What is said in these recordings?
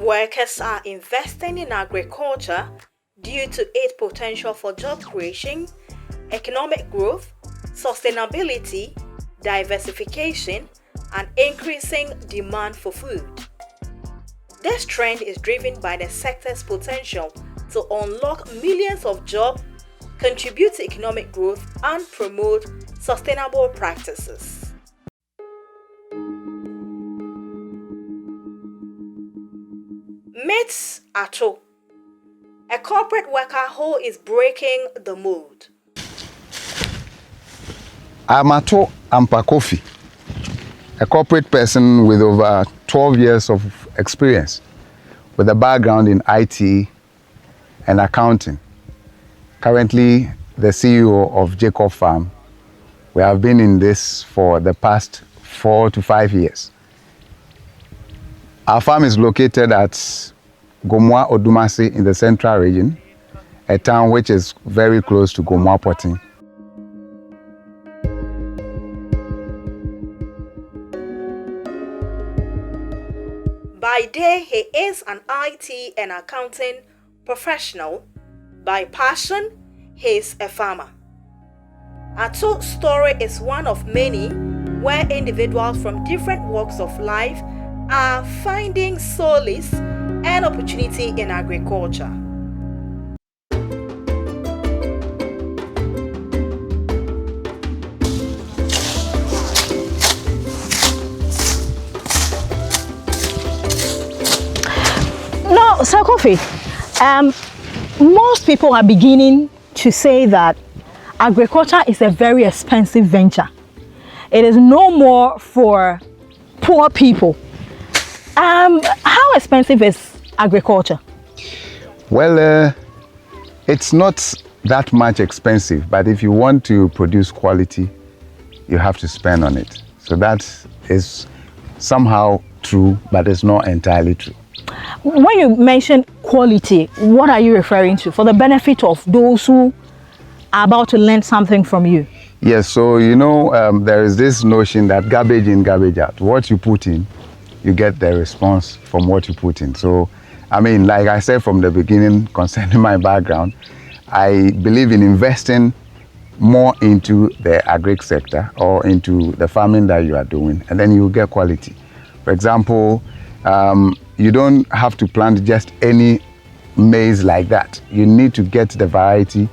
workers are investing in agriculture due to its potential for job creation, economic growth, sustainability, diversification, and increasing demand for food. This trend is driven by the sector's potential to unlock millions of jobs, contribute to economic growth, and promote sustainable practices. Myths at all. A corporate worker who is breaking the mold. I'm Ato Coffie, a corporate person with over 12 years of experience, with a background in IT and accounting. Currently, the CEO of Jacob Farm. We have been in this for the past 4 to 5 years. Our farm is located at Gomwa Odumasi in the central region, a town which is very close to Gomwa Porting. By day, he is an IT and accounting professional. By passion, he is a farmer. Ato's story is one of many where individuals from different walks of life are finding solace and opportunity in agriculture. No, Sir Coffie, most people are beginning to say that agriculture is a very expensive venture. It is no more for poor people. How expensive is agriculture? Well, it's not that much expensive, but if you want to produce quality, you have to spend on it. So that is somehow true, but it's not entirely true. When you mention quality, what are you referring to for the benefit of those who are about to learn something from you? Yes, so there is this notion that garbage in, garbage out. What you put in, you get the response from what you put in. So, I mean, like I said from the beginning concerning my background, I believe in investing more into the agri sector or into the farming that you are doing, and then you get quality. For example, you don't have to plant just any maize like that. You need to get the variety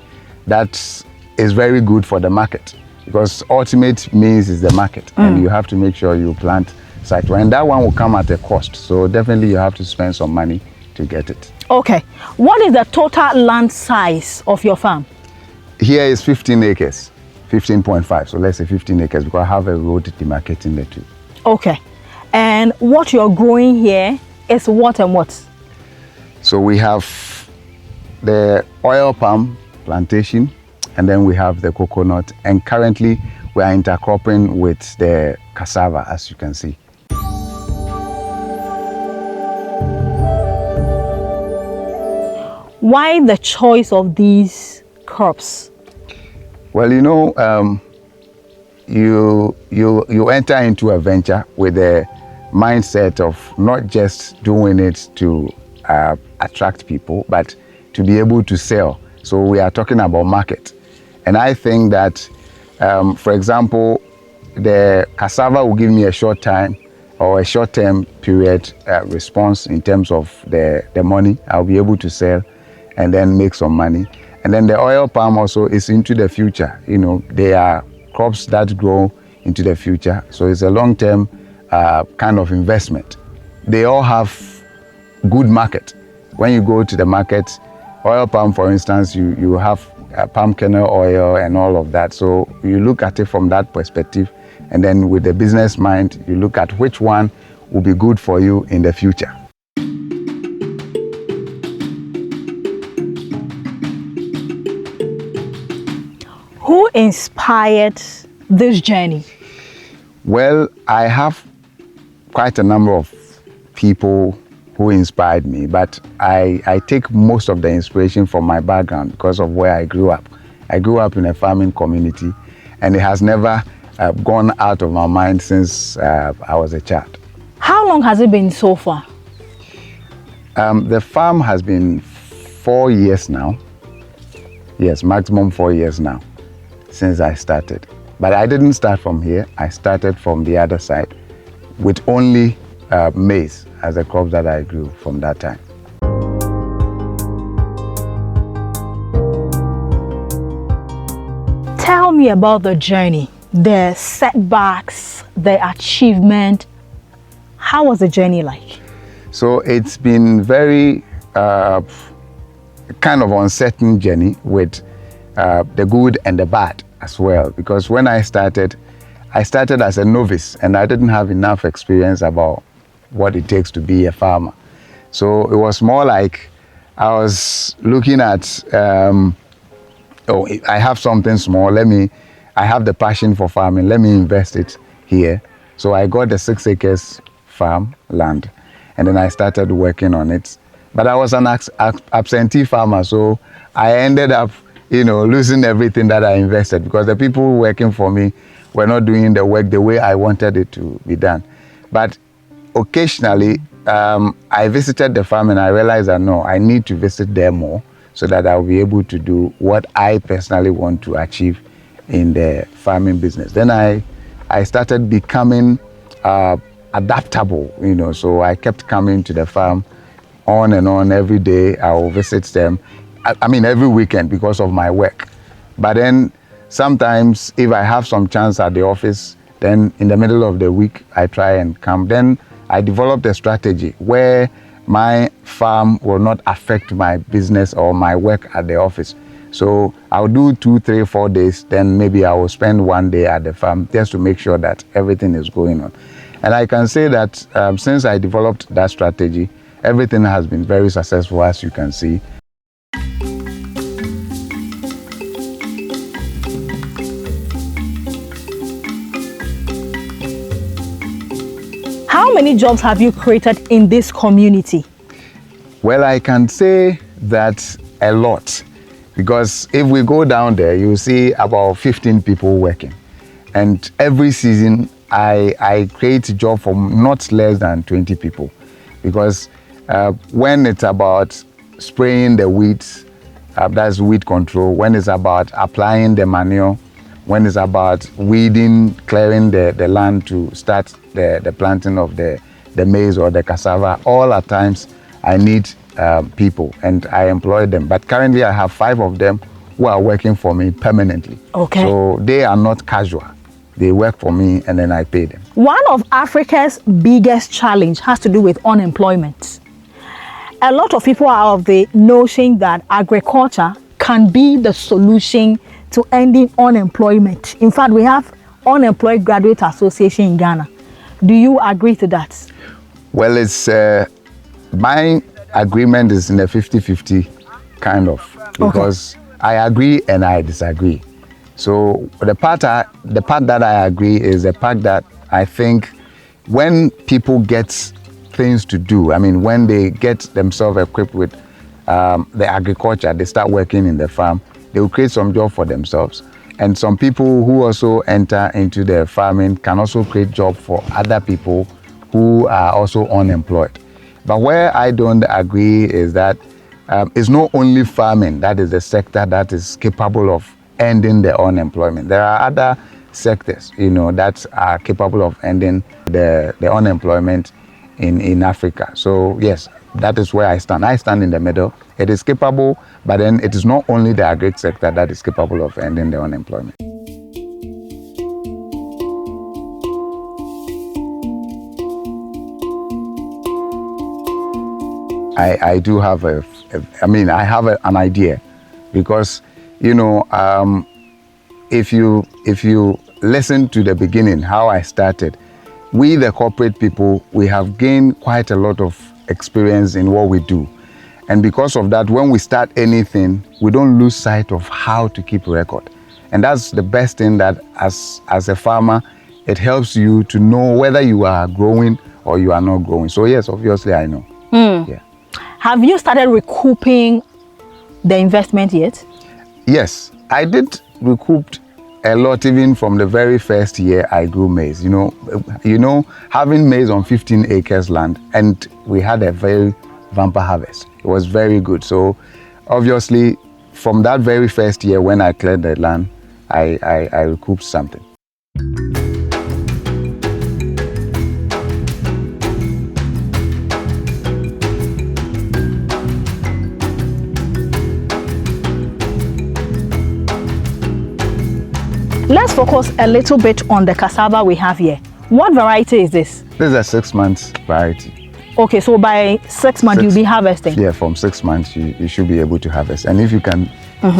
that is very good for the market, because ultimate means is the market, and you have to make sure you plant such one, and that one will come at a cost. So definitely you have to spend some money to get it. Okay, what is the total land size of your farm? Here is 15 acres, 15.5. So let's say 15 acres, because I have a road demarcating the two. Okay, and what you're growing here is what and what? So we have the oil palm plantation, and then we have the coconut, and currently we are intercropping with the cassava, as you can see. Why the choice of these crops? Well, you enter into a venture with a mindset of not just doing it to attract people, but to be able to sell. So we are talking about market. And I think that, for example, the cassava will give me a short time or a short-term period response in terms of the money. I'll be able to sell and then make some money. And then the oil palm also is into the future. They are crops that grow into the future. So it's a long-term kind of investment. They all have good market. When you go to the market, oil palm, for instance, you have palm kernel oil and all of that. So you look at it from that perspective, and then with the business mind, you look at which one will be good for you in the future. Who inspired this journey? Well, I have quite a number of people who inspired me, but I take most of the inspiration from my background because of where I grew up. I grew up in a farming community, and it has never gone out of my mind since I was a child. How long has it been so far? The farm has been 4 years now. Yes, maximum 4 years now since I started. But I didn't start from here. I started from the other side with only maize as a crop that I grew from that time. Tell me about the journey, the setbacks, the achievement. How was the journey like? So it's been very kind of uncertain journey with the good and the bad as well. Because when I started as a novice and I didn't have enough experience about what it takes to be a farmer. So it was more like I was looking at, oh, I have something small, I have the passion for farming, let me invest it here. So I got the 6 acres farm land and then I started working on it. But I was an absentee farmer, so I ended up, losing everything that I invested because the people working for me were not doing the work the way I wanted it to be done. But occasionally, I visited the farm and I realized that no, I need to visit there more so that I'll be able to do what I personally want to achieve in the farming business. Then I started becoming adaptable, so I kept coming to the farm on and on every day. I will visit them. I mean, every weekend because of my work. But then sometimes if I have some chance at the office, then in the middle of the week, I try and come. Then I developed a strategy where my farm will not affect my business or my work at the office. So I'll do 2, 3, 4 days, then maybe I will spend 1 day at the farm just to make sure that everything is going on. And I can say that since I developed that strategy, everything has been very successful, as you can see. How many jobs have you created in this community? Well, I can say that a lot, because if we go down there, you see about 15 people working. And every season, I create a job for not less than 20 people. Because when it's about spraying the weeds, that's weed control. When it's about applying the manure, when it's about weeding, clearing the land to start the planting of the maize or the cassava, all at times I need people and I employ them. But currently I have 5 of them who are working for me permanently. Okay. So they are not casual. They work for me and then I pay them. One of Africa's biggest challenge has to do with unemployment. A lot of people are of the notion that agriculture can be the solution to ending unemployment. In fact, we have Unemployed Graduate Association in Ghana. Do you agree to that? Well, it's my agreement is in a 50-50 kind of, because I agree and I disagree. So the part that I agree is the part that I think when people get things to do, I mean, when they get themselves equipped with the agriculture, they start working in the farm, they will create some job for themselves. And some people who also enter into the farming can also create job for other people who are also unemployed. But where I don't agree is that it's not only farming that is the sector that is capable of ending the unemployment. There are other sectors, that are capable of ending the unemployment in Africa. So yes, that is where I stand. I stand in the middle. It is capable, but then it is not only the agri sector that is capable of ending the unemployment. I do have I have an idea, because if you listen to the beginning, how I started, we the corporate people, we have gained quite a lot of experience in what we do. And because of that, when we start anything, we don't lose sight of how to keep record. And that's the best thing, that as a farmer, it helps you to know whether you are growing or you are not growing. So yes, obviously I know. Yeah. Have you started recouping the investment yet? Yes, I did recoup a lot even from the very first year I grew maize. Having maize on 15 acres land, and we had a very, bumper harvest. It was very good. So obviously, from that very first year when I cleared the land, I recouped something. Let's focus a little bit on the cassava we have here. What variety is this? This is a 6 months variety. Okay, so by 6 months you'll be harvesting? Yeah, from 6 months you should be able to harvest. And if you can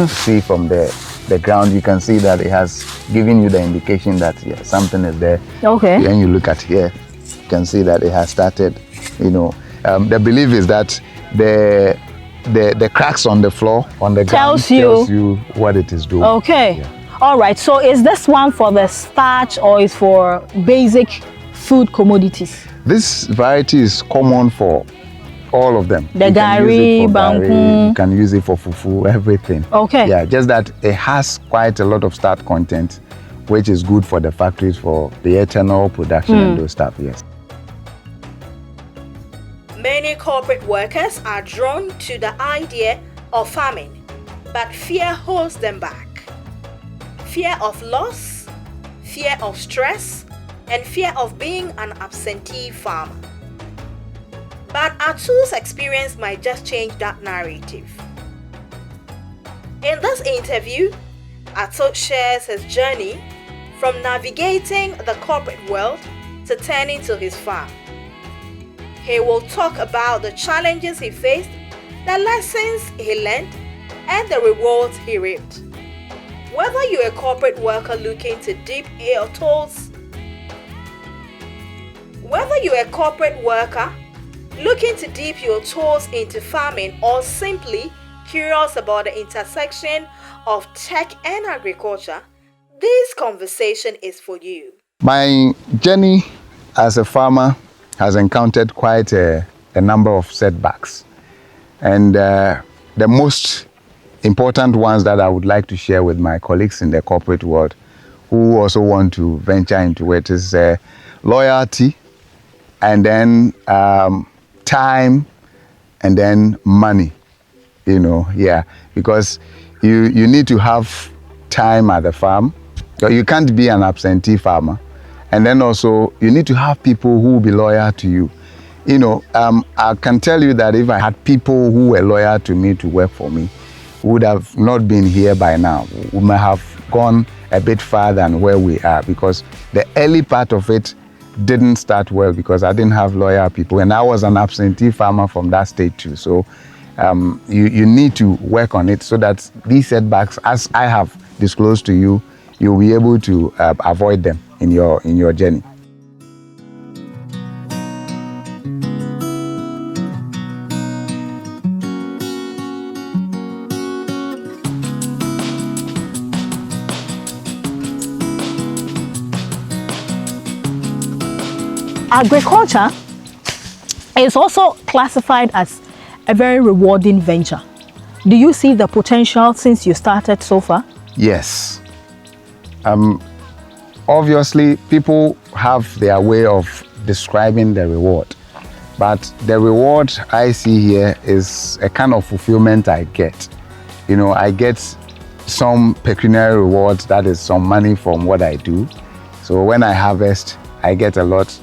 see from the ground, you can see that it has given you the indication that something is there. Okay. When you look at here, you can see that it has started, the belief is that the cracks on the floor, on the ground, tells you what it is doing. Okay. Yeah. All right, so is this one for the starch or is for basic food commodities? This variety is common for all of them. The gari, banku. You can use it for fufu, everything. Okay. Yeah, just that it has quite a lot of starch content, which is good for the factories for the ethanol production and those stuff, yes. Many corporate workers are drawn to the idea of farming, but fear holds them back. Fear of loss, fear of stress, and fear of being an absentee farmer. But Atu's experience might just change that narrative. In this interview, Atu shares his journey from navigating the corporate world to tending to his farm. He will talk about the challenges he faced, the lessons he learned, and the rewards he reaped. Whether you're a corporate worker looking to dip your toes, into farming, or simply curious about the intersection of tech and agriculture, this conversation is for you. My journey as a farmer has encountered quite a number of setbacks. And the most important ones that I would like to share with my colleagues in the corporate world who also want to venture into it is loyalty, and then time, and then money. Because you need to have time at the farm. You can't be an absentee farmer. And then also you need to have people who will be loyal to you. I can tell you that if I had people who were loyal to me to work for me, would have not been here by now. We might have gone a bit farther than where we are, because the early part of it didn't start well because I didn't have loyal people, and I was an absentee farmer from that stage too. So you need to work on it so that these setbacks, as I have disclosed to you, you'll be able to avoid them in your journey. Agriculture is also classified as a very rewarding venture. Do you see the potential since you started so far? Yes. Obviously, people have their way of describing the reward. But the reward I see here is a kind of fulfillment I get. I get some pecuniary rewards, that is some money from what I do. So when I harvest, I get a lot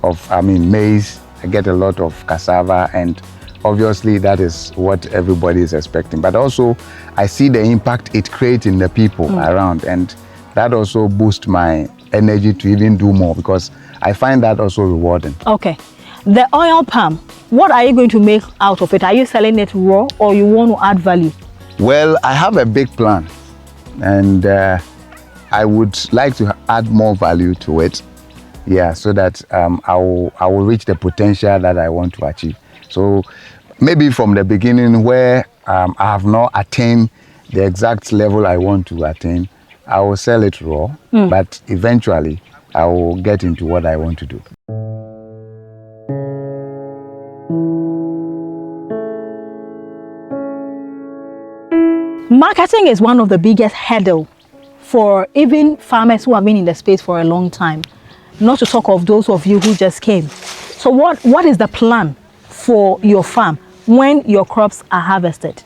of, maize, I get a lot of cassava, and obviously that is what everybody is expecting. But also I see the impact it creates in the people around, and that also boosts my energy to even do more, because I find that also rewarding. Okay. The oil palm, what are you going to make out of it? Are you selling it raw, or you want to add value? Well, I have a big plan, and I would like to add more value to it. Yeah, so that I will reach the potential that I want to achieve. So maybe from the beginning, where I have not attained the exact level I want to attain, I will sell it raw, but eventually I will get into what I want to do. Marketing is one of the biggest hurdles for even farmers who have been in the space for a long time, not to talk of those of you who just came. So what is the plan for your farm? when your crops are harvested?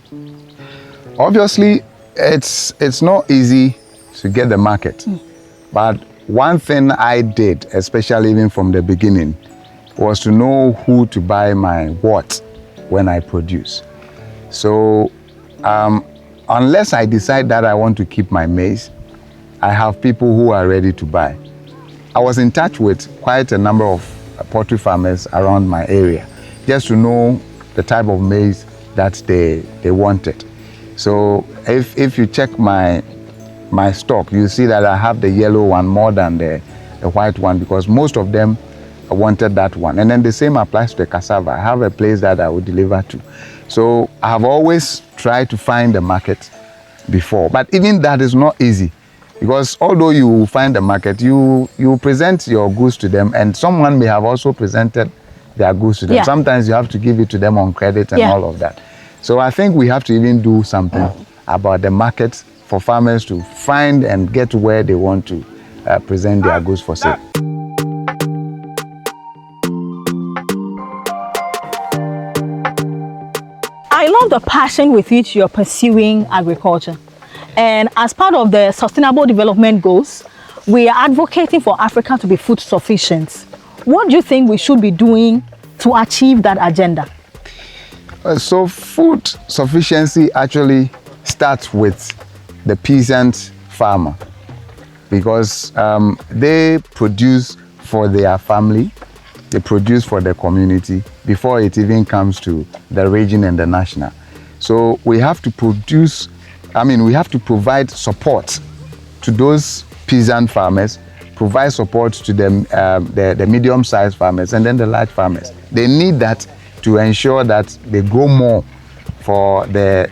Obviously, it's not easy to get the market. But one thing I did, especially even from the beginning, was to know who to buy my what when I produce. So unless I decide that I want to keep my maize, I have people who are ready to buy. I was in touch with quite a number of poultry farmers around my area, just to know the type of maize that they wanted. So if you check my stock, you see that I have the yellow one more than the white one, because most of them wanted that one. And then the same applies to the cassava. I have a place that I would deliver to. So I have always tried to find the market before, but even that is not easy, because although you find the market, you present your goods to them, and someone may have also presented their goods to them. Yeah. Sometimes you have to give it to them on credit and all of that. So I think we have to even do something about the market for farmers to find and get where they want to present their goods for sale. I love the passion with which you're pursuing agriculture. And as part of the Sustainable Development Goals, we are advocating for Africa to be food sufficient. What do you think we should be doing to achieve that agenda? So food sufficiency actually starts with the peasant farmer, because they produce for their family, they produce for the community before it even comes to the region and the national. So we have to produce, we have to provide support to those peasant farmers, provide support to them, the medium-sized farmers, and then the large farmers. They need that to ensure that they grow more for the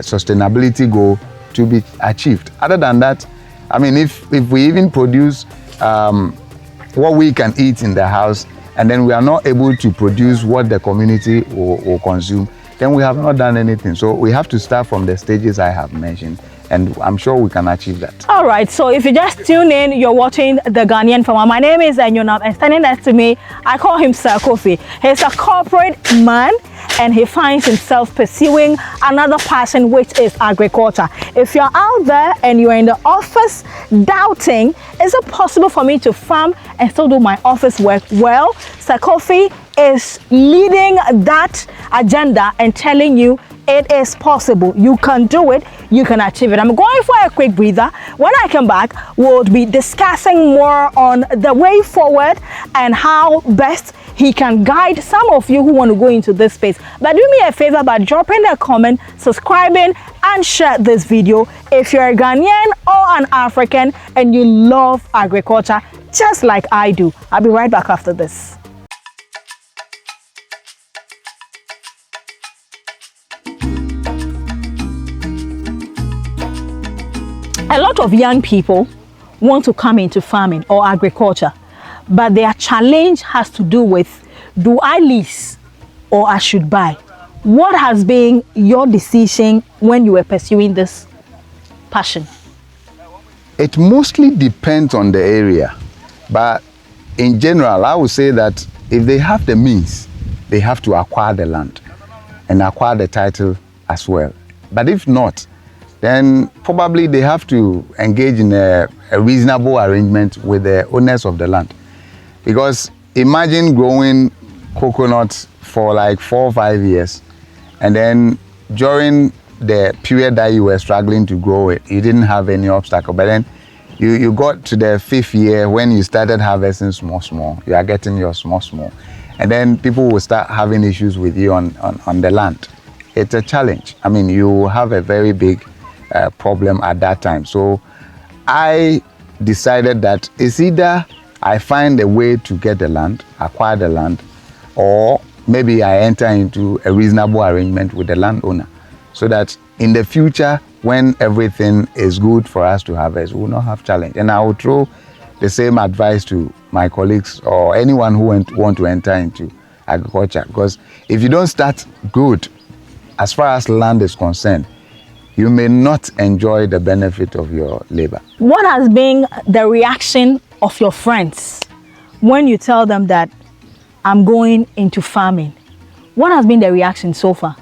sustainability goal to be achieved. Other than that, if we even produce what we can eat in the house, and then we are not able to produce what the community will consume, then we have not done anything. So we have to start from the stages I have mentioned, and I'm sure we can achieve that. All right, so if you just tune in, you're watching The Ghanaian Farmer. My name is Enyonam, and standing next to me, I call him Sir Coffie. He's a corporate man, and he finds himself pursuing another passion, which is agriculture. If you're out there and you're in the office doubting, is it possible for me to farm and still do my office work? Well, Sir Coffie is leading that agenda and telling you it is possible. You can do it. You can achieve it. I'm going for a quick breather. When I come back, we'll be discussing more on the way forward and how best he can guide some of you who want to go into this space. But do me a favor by dropping a comment, subscribing, and share this video if you're a Ghanaian or an African and you love agriculture just like I do. I'll be right back after this. A lot of young people want to come into farming or agriculture, but their challenge has to do with, do I lease or I should buy? What has been your decision when you were pursuing this passion? It mostly depends on the area, but in general, I would say that if they have the means, they have to acquire the land and acquire the title as well. But if not, then probably they have to engage in a reasonable arrangement with the owners of the land. Because imagine growing coconuts for like 4 or 5 years, and then during the period that you were struggling to grow it, you didn't have any obstacle. But then you got to the 5th year when you started harvesting small, you are getting your small. And then people will start having issues with you on the land. It's a challenge. You have a very big problem at that time. So I decided that it's either I find a way to get the land, acquire the land, or maybe I enter into a reasonable arrangement with the landowner, so that in the future, when everything is good for us to harvest, we will not have challenge. And I will throw the same advice to my colleagues or anyone who want to enter into agriculture, because if you don't start good, as far as land is concerned, you may not enjoy the benefit of your labor. What has been the reaction of your friends when you tell them that I'm going into farming? What has been the reaction so far?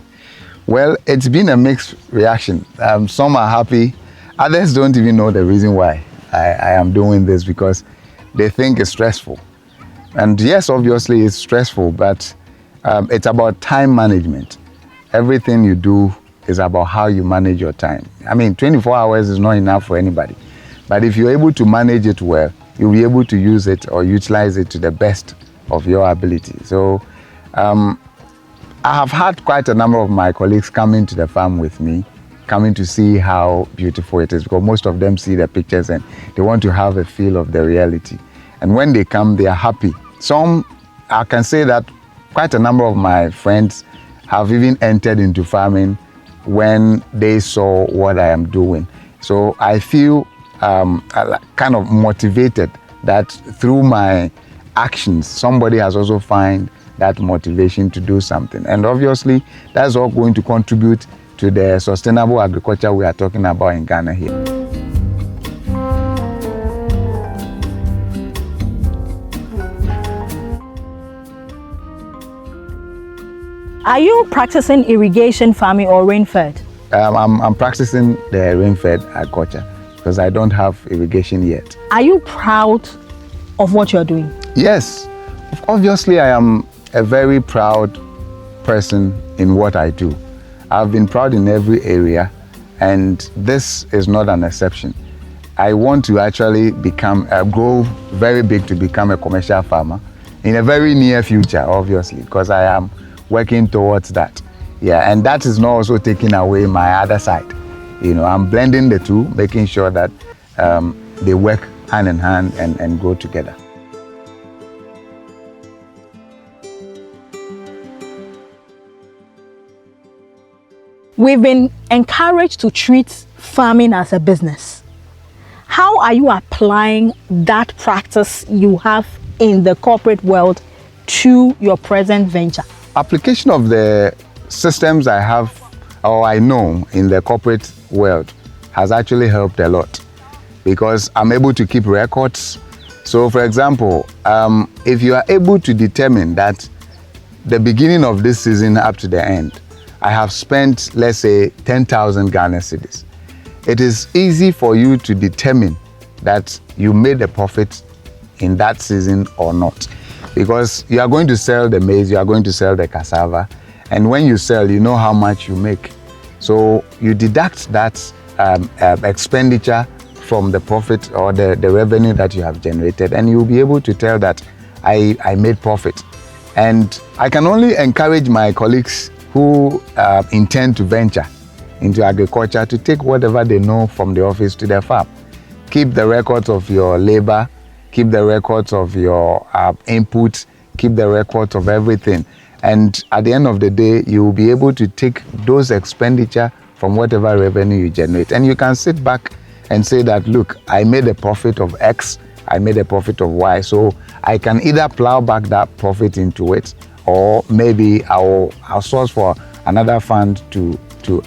Well, it's been a mixed reaction. Some are happy, others don't even know the reason why I am doing this, because they think it's stressful. And yes, obviously it's stressful, but it's about time management. Everything you do is about how you manage your time. I mean, 24 hours is not enough for anybody. But if you're able to manage it well, you'll be able to use it or utilize it to the best of your ability. So I have had quite a number of my colleagues coming to the farm with me, coming to see how beautiful it is, because most of them see the pictures and they want to have a feel of the reality. And when they come, they are happy. Some, I can say that quite a number of my friends have even entered into farming when they saw what I am doing. So I feel kind of motivated that through my actions, somebody has also found that motivation to do something. And obviously, that's all going to contribute to the sustainable agriculture we are talking about in Ghana here. Are you practicing irrigation farming or rain-fed? I'm practicing the rain-fed agriculture because I don't have irrigation yet. Are you proud of what you're doing? Yes, obviously I am a very proud person in what I do. I've been proud in every area, and this is not an exception. I want to actually grow very big to become a commercial farmer in a very near future, obviously, because I am working towards that. Yeah, and that is not also taking away my other side. You know, I'm blending the two, making sure that they work hand in hand and go together. We've been encouraged to treat farming as a business. How are you applying that practice you have in the corporate world to your present venture? Application of the systems I have or I know in the corporate world has actually helped a lot, because I'm able to keep records. So for example, if you are able to determine that the beginning of this season up to the end, I have spent, let's say, 10,000 Ghana cedis. It is easy for you to determine that you made a profit in that season or not, because you are going to sell the maize, you are going to sell the cassava, and when you sell, you know how much you make. So you deduct that expenditure from the profit or the revenue that you have generated, and you'll be able to tell that I made profit. And I can only encourage my colleagues who intend to venture into agriculture to take whatever they know from the office to their farm. Keep the records of your labor, keep the records of your input, keep the records of everything. And at the end of the day, you will be able to take those expenditure from whatever revenue you generate. And you can sit back and say that, look, I made a profit of X, I made a profit of Y. So I can either plow back that profit into it, or maybe I'll source for another fund to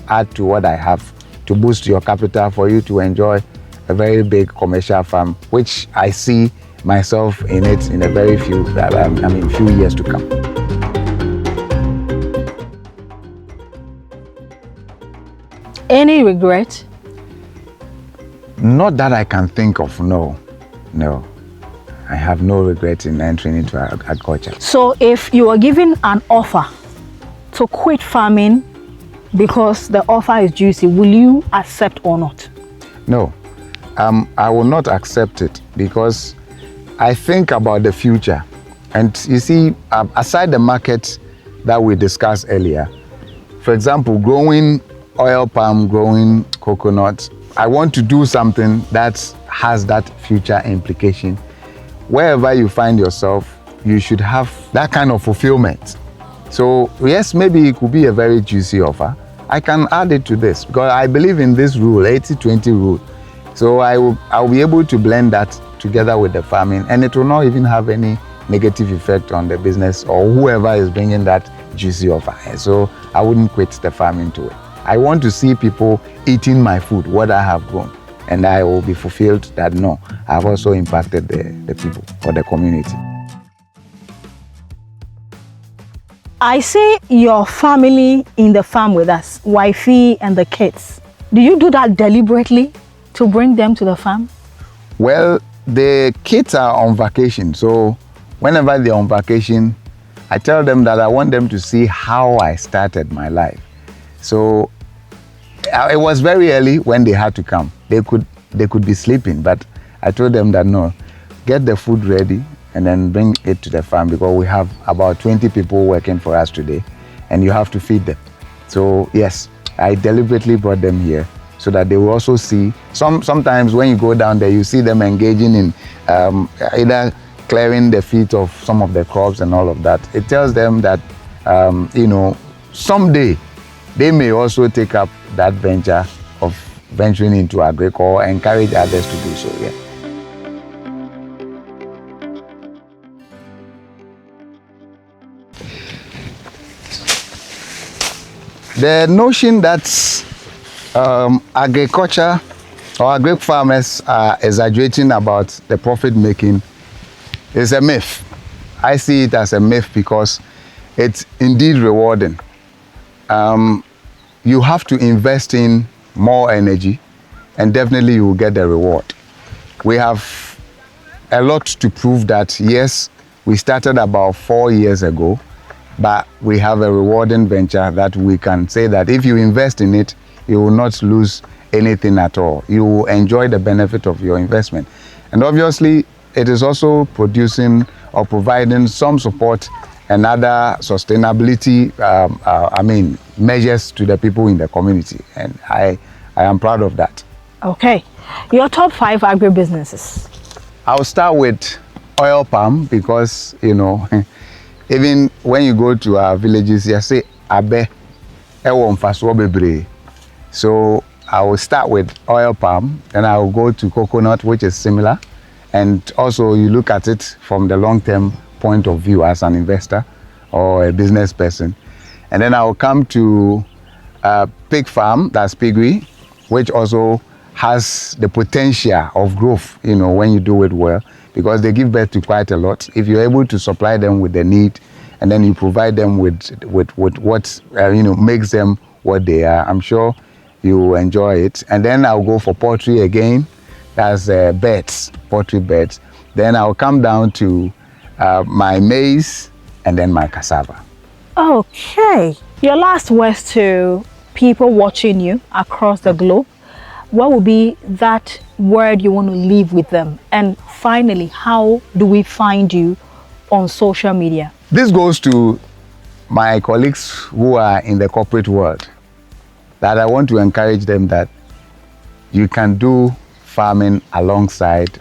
add to what I have to boost your capital for you to enjoy a very big commercial farm, which I see myself in it in a very few years to come. Any regret? Not that I can think of, no. I have no regret in entering into agriculture. So if you were given an offer to quit farming because the offer is juicy, will you accept or not? No, I will not accept it, because I think about the future. And you see, aside the market that we discussed earlier, for example, growing oil palm, growing coconut, I want to do something that has that future implication. Wherever you find yourself, you should have that kind of fulfillment. So yes, maybe it could be a very juicy offer. I can add it to this, because I believe in this rule, 80-20 rule. So I'll be able to blend that together with the farming, and it will not even have any negative effect on the business or whoever is bringing that juicy offer. So I wouldn't quit the farming to it. I want to see people eating my food, what I have grown, and I will be fulfilled that no, I've also impacted the people or the community. I see your family in the farm with us, wifey and the kids. Do you do that deliberately to bring them to the farm? Well, the kids are on vacation, so whenever they're on vacation, I tell them that I want them to see how I started my life. So it was very early when they had to come. They could be sleeping, but I told them that no, get the food ready and then bring it to the farm, because we have about 20 people working for us today and you have to feed them. So yes, I deliberately brought them here so that they will also see. Sometimes when you go down there, you see them engaging in either clearing the feet of some of the crops and all of that. It tells them that, someday they may also take up that venture of venturing into agriculture or encourage others to do so. Yeah. The notion that agriculture or agri farmers are exaggerating about the profit making is a myth. I see it as a myth because it's indeed rewarding. You have to invest in more energy and definitely you will get the reward. We have a lot to prove that, yes, we started about 4 years ago, but we have a rewarding venture that we can say that if you invest in it, you will not lose anything at all. You will enjoy the benefit of your investment. And obviously, it is also producing or providing some support and other sustainability measures to the people in the community. And I am proud of that. Okay. Your top 5 agribusinesses. I'll start with oil palm because, even when you go to our villages, you say, Abe, ewo mfasuo bebre. So I will start with oil palm, then I will go to coconut, which is similar. And also you look at it from the long-term point of view as an investor or a business person. And then I will come to pig farm, that's piggery, which also has the potential of growth, when you do it well, because they give birth to quite a lot. If you're able to supply them with the need, and then you provide them with what makes them what they are, I'm sure you will enjoy it. And then I'll go for poultry again. That's beds, poultry beds. Then I'll come down to my maize and then my cassava. Okay. Your last words to people watching you across the globe. What would be that word you want to leave with them? And finally, how do we find you on social media? This goes to my colleagues who are in the corporate world, that I want to encourage them that you can do farming alongside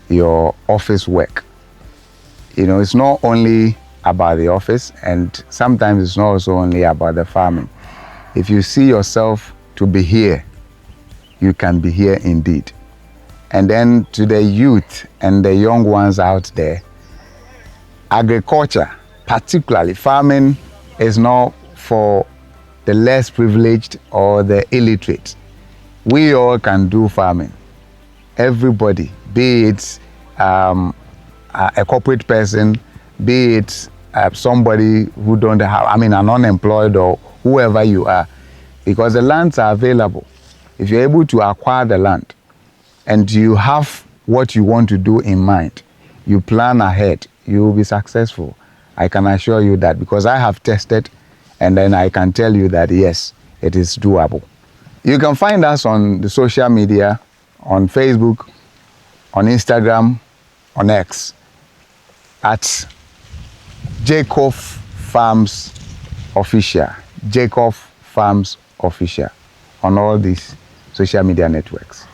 your office work. It's not only about the office, and sometimes it's not also only about the farming. If you see yourself to be here, you can be here indeed. And then to the youth and the young ones out there, agriculture, particularly farming, is not for the less privileged or the illiterate. We all can do farming. Everybody, be it a corporate person, be it somebody who don't have, an unemployed or whoever you are, because the lands are available. If you're able to acquire the land and you have what you want to do in mind, you plan ahead, you will be successful. I can assure you that, because I have tested, and then I can tell you that yes, it is doable. You can find us on the social media, on Facebook, on Instagram, on X, at Jacob Farms Official, Jacob Farms Official, on all these social media networks.